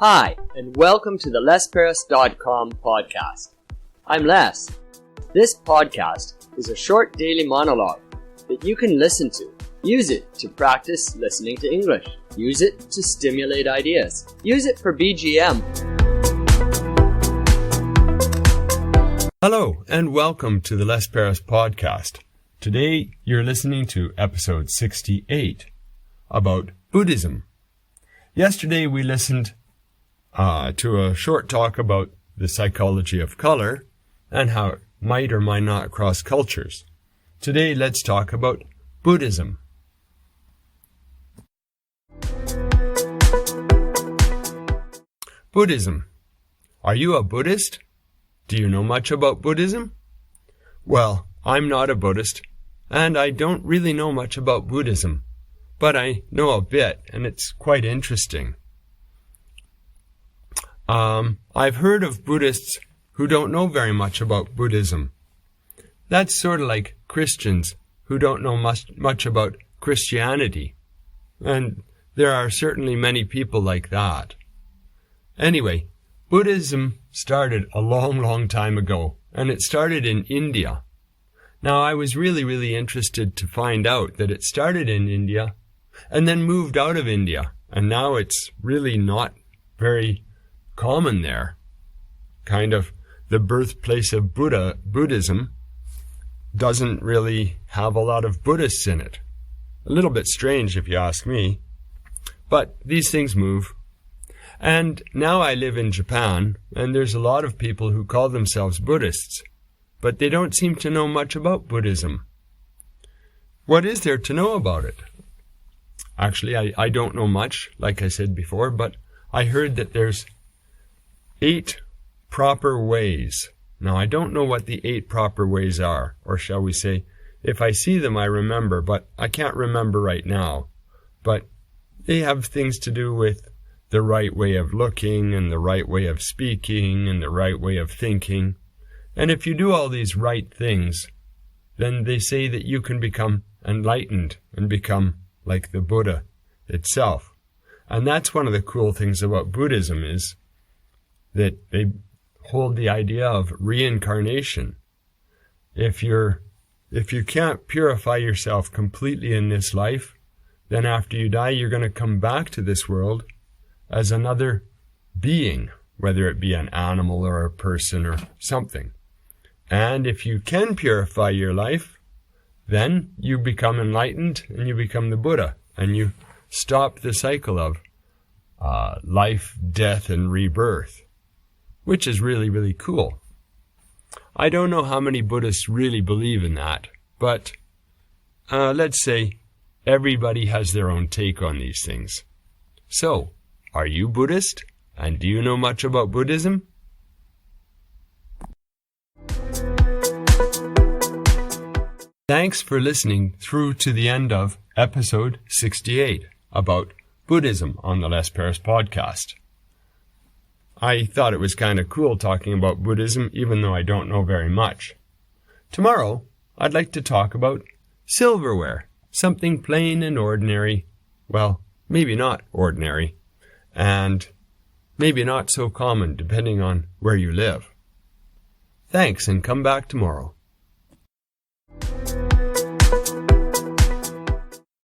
Hi, and welcome to the LesParis.com podcast. I'm Les. This podcast is a short daily monologue that you can listen to. Use it to practice listening to English. Use it to stimulate ideas. Use it for BGM. Hello, and welcome to the Les Paris podcast. Today, you're listening to episode 68 about Buddhism. Yesterday, we listened to a short talk about the psychology of color and how it might or might not cross cultures. Today, let's talk about Buddhism. Buddhism. Are you a Buddhist? Do you know much about Buddhism? Well, I'm not a Buddhist, and I don't really know much about Buddhism, but I know a bit, and it's quite interesting. I've heard of Buddhists who don't know very much about Buddhism. That's sort of like Christians who don't know much about Christianity, and there are certainly many people like that. Anyway, Buddhism started a long time ago, and it started in India. Now, I was really interested to find out that it started in India and then moved out of India, and now it's really not very common there. Kind of the birthplace of Buddhism doesn't really have a lot of Buddhists in it. A little bit strange if you ask me, but these things move. And now I live in Japan, and there's a lot of people who call themselves Buddhists, but they don't seem to know much about Buddhism. What is there to know about it? Actually, I don't know much, like I said before, but I heard that there's 8 proper ways. Now, I don't know what the 8 proper ways are, or shall we say, if I see them, I remember, but I can't remember right now. But they have things to do with the right way of looking, and the right way of speaking, and the right way of thinking. And if you do all these right things, then they say that you can become enlightened and become like the Buddha itself. And that's one of the cool things about Buddhism is that they hold the idea of reincarnation. If you can't purify yourself completely in this life, then after you die, you're going to come back to this world as another being, whether it be an animal or a person or something. And if you can purify your life, then you become enlightened and you become the Buddha, and you stop the cycle of life, death, and rebirth, which is really cool. I don't know how many Buddhists really believe in that, but let's say everybody has their own take on these things. So, are you Buddhist? And do you know much about Buddhism? Thanks for listening through to the end of episode 68 about Buddhism on the Les Paris podcast. I thought it was kind of cool talking about Buddhism, even though I don't know very much. Tomorrow, I'd like to talk about silverware, something plain and ordinary. Well, maybe not ordinary, and maybe not so common, depending on where you live. Thanks, and come back tomorrow.